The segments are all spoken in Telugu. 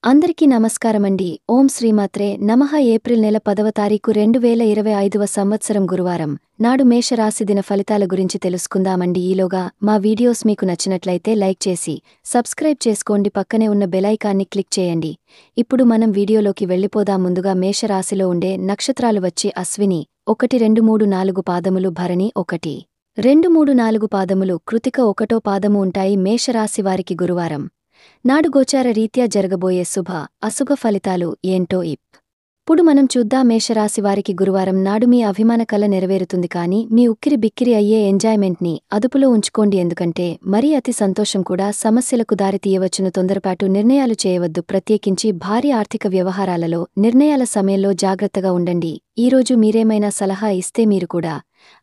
అందరికీ నమస్కారమండి. ఓం శ్రీమాత్రే నమః. ఏప్రిల్ నెల 10వ తారీఖు 2025వ సంవత్సరం గురువారం నాడు మేషరాశి దిన ఫలితాల గురించి తెలుసుకుందామండి. ఈలోగా మా వీడియోస్ మీకు నచ్చినట్లయితే లైక్ చేసి సబ్స్క్రైబ్ చేసుకోండి. పక్కనే ఉన్న బెలైకాన్ని క్లిక్ చేయండి. ఇప్పుడు మనం వీడియోలోకి వెళ్ళిపోదాం. ముందుగా మేషరాశిలో ఉండే నక్షత్రాలు వచ్చి అశ్విని 1, 2, 3, 4 పాదములు, భరణి 1, 2, 3, 4 పాదములు, కృతిక 1వ పాదము ఉంటాయి. మేషరాశి వారికి గురువారం నాడు గోచార రీత్యా జరగబోయే శుభ అశుభ ఫలితాలు ఏంటో ఇప్పుడు మనం చూద్దాం. మేషరాశి వారికి గురువారం నాడు మీ అభిమాన కల నెరవేరుతుంది. కానీ మీ ఉక్కిరి బిక్కిరి అయ్యే ఎంజాయ్మెంట్ని అదుపులో ఉంచుకోండి. ఎందుకంటే మరీ అతి సంతోషం కూడా సమస్యలకు దారితీయవచ్చును. తొందరపాటు నిర్ణయాలు చేయవద్దు. ప్రత్యేకించి భారీ ఆర్థిక వ్యవహారాలలో నిర్ణయాల సమయంలో జాగ్రత్తగా ఉండండి. ఈరోజు మీరేమైనా సలహా ఇస్తే మీరు కూడా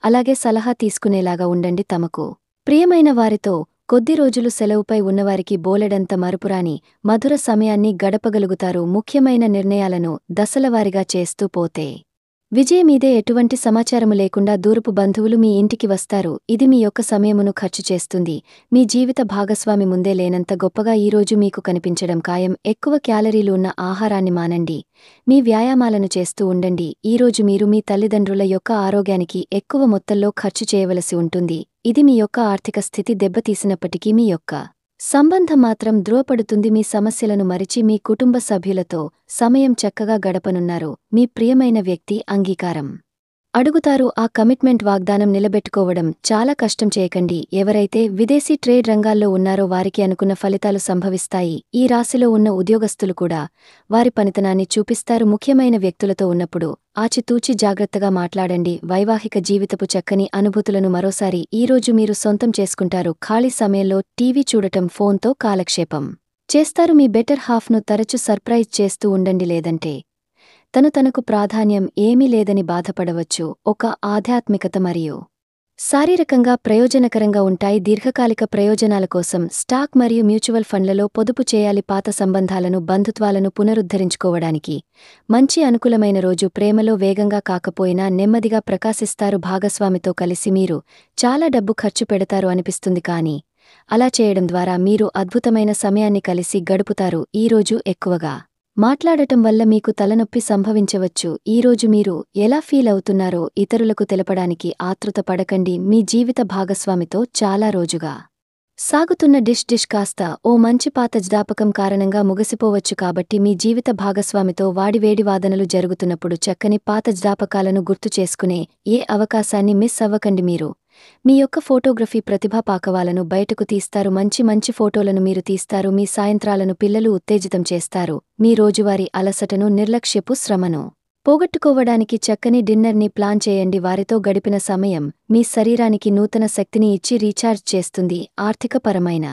అలాగే సలహా తీసుకునేలాగా ఉండండి. తమకు ప్రియమైన వారితో కొద్ది రోజులు సెలవుపై ఉన్నవారికి బోలెడంత మరుపురాని మధుర సమయాన్ని గడపగలుగుతారు. ముఖ్యమైన నిర్ణయాలను దశలవారీగా చేస్తూ పోతే విజయమీదే. ఎటువంటి సమాచారము లేకుండా దూరపు బంధువులు మీ ఇంటికి వస్తారు. ఇది మీ యొక్క సమయమును ఖర్చు చేస్తుంది. మీ జీవిత భాగస్వామి ముందే లేనంత గొప్పగా ఈరోజు మీకు కనిపించడం ఖాయం. ఎక్కువ క్యాలరీలు ఉన్న ఆహారాన్ని మానండి. మీ వ్యాయామాలను చేస్తూ ఉండండి. ఈరోజు మీరు మీ తల్లిదండ్రుల యొక్క ఆరోగ్యానికి ఎక్కువ మొత్తంలో ఖర్చు చేయవలసి ఉంటుంది. ఇది మీ యొక్క ఆర్థిక స్థితి దెబ్బతీసినప్పటికీ మీ యొక్క సంబంధం మాత్రం ధృవపడుతుంది. మీ సమస్యలను మరిచి మీ కుటుంబ సభ్యులతో సమయం చక్కగా గడపనున్నారు. మీ ప్రియమైన వ్యక్తి అంగీకారం అడుగుతారు. ఆ కమిట్మెంట్ వాగ్దానం నిలబెట్టుకోవడం చాలా కష్టం. చేయకండి. ఎవరైతే విదేశీ ట్రేడ్ రంగాల్లో ఉన్నారో వారికి అనుకున్న ఫలితాలు సంభవిస్తాయి. ఈ రాశిలో ఉన్న ఉద్యోగస్తులు కూడా వారి పనితనాన్ని చూపిస్తారు. ముఖ్యమైన వ్యక్తులతో ఉన్నప్పుడు ఆచితూచి జాగ్రత్తగా మాట్లాడండి. వైవాహిక జీవితపు చక్కని అనుభూతులను మరోసారి ఈరోజు మీరు సొంతం చేసుకుంటారు. ఖాళీ సమయంలో టీవీ చూడటం, ఫోన్తో కాలక్షేపం చేస్తారు. మీ బెటర్ హాఫ్ను తరచు సర్ప్రైజ్ చేస్తూ ఉండండి. లేదంటే తనకు ప్రాధాన్యం ఏమీ లేదని బాధపడవచ్చు. ఒక ఆధ్యాత్మికత మరియు శారీరకంగా ప్రయోజనకరంగా ఉంటాయి. దీర్ఘకాలిక ప్రయోజనాల కోసం స్టాక్ మరియు మ్యూచువల్ ఫండ్లలో పొదుపు చేయాలి. పాత సంబంధాలను, బంధుత్వాలను పునరుద్ధరించుకోవడానికి మంచి అనుకూలమైన రోజు. ప్రేమలో వేగంగా కాకపోయినా నెమ్మదిగా ప్రకాశిస్తారు. భాగస్వామితో కలిసి మీరు చాలా డబ్బు ఖర్చు పెడతారు అనిపిస్తుంది. కానీ అలా చేయడం ద్వారా మీరు అద్భుతమైన సమయాన్ని కలిసి గడుపుతారు. ఈరోజు ఎక్కువగా మాట్లాడటం వల్ల మీకు తలనొప్పి సంభవించవచ్చు. ఈరోజు మీరు ఎలా ఫీల్ అవుతున్నారో ఇతరులకు తెలపడానికి ఆతృత పడకండి. మీ జీవిత భాగస్వామితో చాలా రోజుగా సాగుతున్న డిష్ కాస్త ఓ మంచి పాత జ్ఞాపకం కారణంగా ముగిసిపోవచ్చు. కాబట్టి మీ జీవిత భాగస్వామితో వాడివేడి వాదనలు జరుగుతున్నప్పుడు చక్కని పాత జ్ఞాపకాలను గుర్తు చేసుకునే ఏ అవకాశాన్ని మిస్ అవ్వకండి. మీరు మీ యొక్క ఫోటోగ్రఫీ ప్రతిభా పాకవాలను బయటకు తీస్తారు. మంచి ఫోటోలను మీరు తీస్తారు. మీ సాయంత్రాలను పిల్లలు ఉత్తేజితం చేస్తారు. మీ రోజువారీ అలసటను, నిర్లక్ష్యపు శ్రమను పోగొట్టుకోవడానికి చక్కని డిన్నర్ని ప్లాన్ చేయండి. వారితో గడిపిన సమయం మీ శరీరానికి నూతన శక్తిని ఇచ్చి రీఛార్జ్ చేస్తుంది. ఆర్థికపరమైన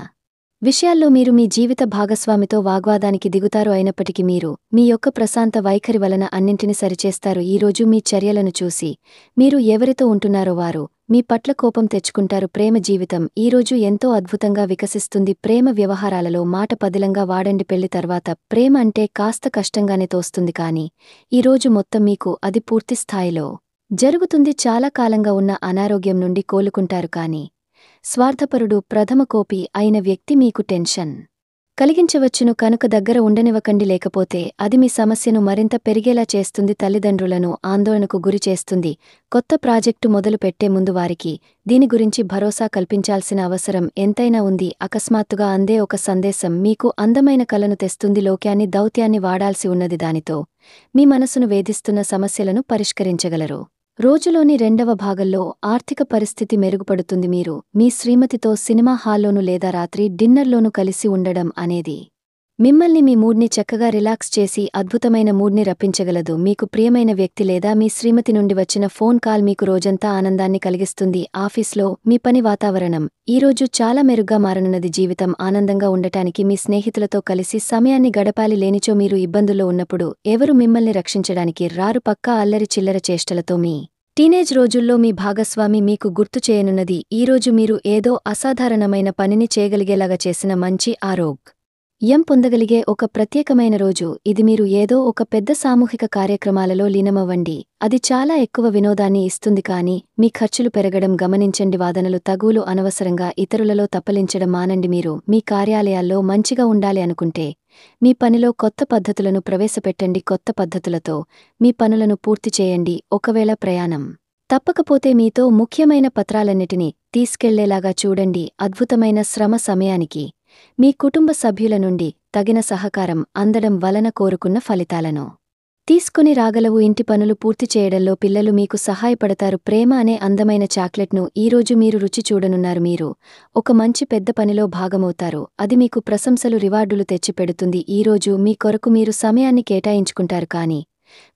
విషయాల్లో మీరు మీ జీవిత భాగస్వామితో వాగ్వాదానికి దిగుతారు. అయినప్పటికీ మీరు మీ యొక్క ప్రశాంత వైఖరి వలన అన్నింటిని సరిచేస్తారు. ఈరోజు మీ చర్యలను చూసి మీరు ఎవరితో ఉంటున్నారో వారు మీ పట్ల కోపం తెచ్చుకుంటారు. ప్రేమ జీవితం ఈరోజు ఎంతో అద్భుతంగా వికసిస్తుంది. ప్రేమ వ్యవహారాలలో మాట పదిలంగా వాడండి. పెళ్లి తర్వాత ప్రేమ అంటే కాస్త కష్టంగానే తోస్తుంది. కానీ ఈరోజు మొత్తం మీకు అది పూర్తి స్థాయిలో జరుగుతుంది. చాలా కాలంగా ఉన్న అనారోగ్యం నుండి కోలుకుంటారు. కానీ స్వార్థపరుడు, ప్రథమ కోపి అయిన వ్యక్తి మీకు టెన్షన్ కలిగించవచ్చును. కనుక దగ్గర ఉండనివ్వకండి. లేకపోతే అది మీ సమస్యను మరింత పెరిగేలా చేస్తుంది. తల్లిదండ్రులను ఆందోళనకు గురి చేస్తుంది. కొత్త ప్రాజెక్టు మొదలు పెట్టే ముందు వారికి దీని గురించి భరోసా కల్పించాల్సిన అవసరం ఎంతైనా ఉంది. అకస్మాత్తుగా అందే ఒక సందేశం మీకు అందమైన కలను తెస్తుంది. లోక్యాన్ని, దౌత్యాన్ని వాడాల్సి ఉన్నది. దానితో మీ మనసును వేధిస్తున్న సమస్యలను పరిష్కరించగలరు. రోజులోని రెండవ భాగంలో ఆర్థిక పరిస్థితి మెరుగుపడుతుంది. మీరు మీ శ్రీమతితో సినిమా హాల్లోనూ లేదా రాత్రి డిన్నర్లోనూ కలిసి ఉండడం అనేది మిమ్మల్ని, మీ మూడ్ని చక్కగా రిలాక్స్ చేసి అద్భుతమైన మూడ్ని రప్పించగలదు. మీకు ప్రియమైన వ్యక్తి లేదా మీ శ్రీమతి నుండి వచ్చిన ఫోన్ కాల్ మీకు రోజంతా ఆనందాన్ని కలిగిస్తుంది. ఆఫీస్లో మీ పని వాతావరణం ఈరోజు చాలా మెరుగ్గా మారనున్నది. జీవితం ఆనందంగా ఉండటానికి మీ స్నేహితులతో కలిసి సమయాన్ని గడపాలి. లేనిచో మీరు ఇబ్బందుల్లో ఉన్నప్పుడు ఎవరు మిమ్మల్ని రక్షించడానికి రారు. పక్కా అల్లరి చిల్లర చేష్టలతో మీ టీనేజ్ రోజుల్లో మీ భాగస్వామి మీకు గుర్తు చేయనున్నది. ఈరోజు మీరు ఏదో అసాధారణమైన పనిని చేయగలిగేలాగా చేసిన మంచి ఆరోగ్ పొందగలిగే ఒక ప్రత్యేకమైన రోజు ఇది. మీరు ఏదో ఒక పెద్ద సామూహిక కార్యక్రమాలలో లీనమవ్వండి. అది చాలా ఎక్కువ వినోదాన్ని ఇస్తుంది, కానీ మీ ఖర్చులు పెరగడం గమనించండి. వాదనలు తగువులు అనవసరంగా ఇతరులలో తప్పలించడం మానండి. మీరు మీ కార్యాలయాల్లో మంచిగా ఉండాలి అనుకుంటే మీ పనిలో కొత్త పద్ధతులను ప్రవేశపెట్టండి. కొత్త పద్ధతులతో మీ పనులను పూర్తి చేయండి. ఒకవేళ ప్రయాణం తప్పకపోతే మీతో ముఖ్యమైన పత్రాలన్నిటినీ తీసుకెళ్లేలాగా చూడండి. అద్భుతమైన శ్రమ సమయానికి మీ కుటుంబ సభ్యుల నుండి తగిన సహకారం అందడం వలన కోరుకున్న ఫలితాలను తీసుకుని రాగలవు. ఇంటి పనులు పూర్తి చేయడంలో పిల్లలు మీకు సహాయపడతారు. ప్రేమ అనే అందమైన చాక్లెట్ను ఈరోజు మీరు రుచి చూడనున్నారు. మీరు ఒక మంచి పెద్ద పనిలో భాగమవుతారు. అది మీకు ప్రశంసలు రివార్డులు తెచ్చిపెడుతుంది. ఈరోజు మీ కొరకు మీరు సమయాన్ని కేటాయించుకుంటారు, కానీ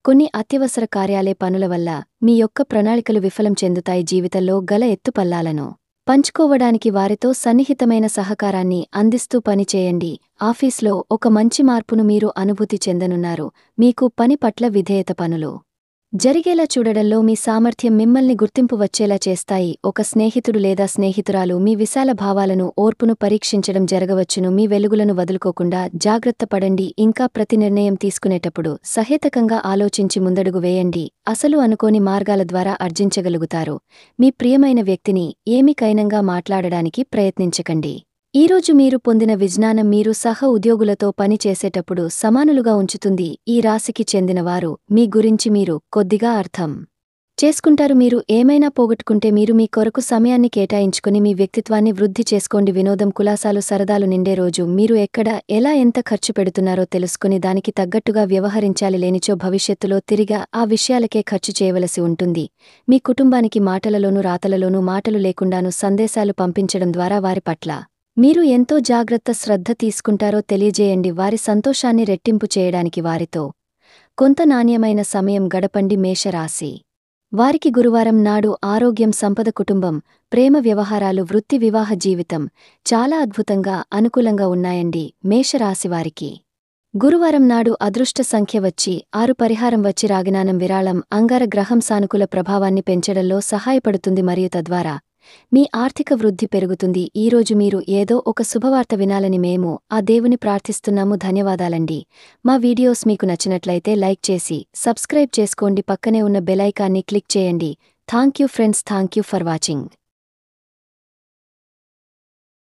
కొన్ని అత్యవసర కార్యాలే పనుల వల్ల మీ యొక్క ప్రణాళికలు విఫలం చెందుతాయి. జీవితంలో గల ఎత్తుపల్లాలను పంచుకోవడానికి వారితో సన్నిహితమైన సహకారాన్ని అందిస్తూ పనిచేయండి. ఆఫీస్లో ఒక మంచి మార్పును మీరు అనుభూతి చెందనున్నారు. మీకు పని పట్ల విధేయత పనులు జరిగేలా చూడడంలో మీ సామర్థ్యం మిమ్మల్ని గుర్తింపు వచ్చేలా చేస్తాయి. ఒక స్నేహితుడు లేదా స్నేహితురాలు మీ విశాల భావాలను ఓర్పును పరీక్షించడం జరగవచ్చును. మీ వెలుగులను వదులుకోకుండా జాగ్రత్త పడండి. ఇంకా ప్రతి నిర్ణయం తీసుకునేటప్పుడు సహేతకంగా ఆలోచించి ముందడుగు వేయండి. అసలు అనుకోని మార్గాల ద్వారా ఆర్జించగలుగుతారు. మీ ప్రియమైన వ్యక్తిని ఏమికైనంగా మాట్లాడడానికి ప్రయత్నించకండి. ఈరోజు మీరు పొందిన విజ్ఞానం మీరు సహ ఉద్యోగులతో పని చేసేటప్పుడు సమానులుగా ఉంచుతుంది. ఈ రాశికి చెందినవారు మీ గురించి మీరు కొద్దిగా అర్థం చేసుకుంటారు. మీరు ఏమైనా పోగొట్టుకుంటే మీరు మీ కొరకు సమయాన్ని కేటాయించుకుని మీ వ్యక్తిత్వాన్ని వృద్ధి చేసుకోండి. వినోదం, కులాసాలు, సరదాలు నిండే రోజు. మీరు ఎక్కడ ఎలా ఎంత ఖర్చు పెడుతున్నారో తెలుసుకుని దానికి తగ్గట్టుగా వ్యవహరించాలి. లేనిచో భవిష్యత్తులో తిరిగా ఆ విషయాలకే ఖర్చు చేయవలసి ఉంటుంది. మీ కుటుంబానికి మాటలలోనూ రాతలలోనూ మాటలు లేకుండానూ సందేశాలు పంపించడం ద్వారా వారి పట్ల మీరు ఎంతో జాగ్రత్త శ్రద్ధ తీసుకుంటారో తెలియజేయండి. వారి సంతోషాన్ని రెట్టింపు చేయడానికి వారితో కొంత నాణ్యమైన సమయం గడపండి. మేషరాశి వారికి గురువారం నాడు ఆరోగ్యం, సంపద, కుటుంబం, ప్రేమ వ్యవహారాలు, వృత్తి, వివాహ జీవితం చాలా అద్భుతంగా అనుకూలంగా ఉన్నాయండి. మేషరాశివారికి గురువారం నాడు అదృష్ట సంఖ్య వచ్చి 6. పరిహారం వచ్చి రాగినానం, విరాళం. అంగార గ్రహం సానుకూల ప్రభావాన్ని పెంచడంలో సహాయపడుతుంది మరియు తద్వారా మీ ఆర్థిక వృద్ధి పెరుగుతుంది. ఈరోజు మీరు ఏదో ఒక శుభవార్త వినాలని మేము ఆ దేవుని ప్రార్థిస్తున్నాము. ధన్యవాదాలండి. మా వీడియోస్ మీకు నచ్చినట్లయితే లైక్ చేసి సబ్స్క్రైబ్ చేసుకోండి. పక్కనే ఉన్న బెల్ ఐకాన్ని క్లిక్ చేయండి. Thank you friends. Thank you for watching.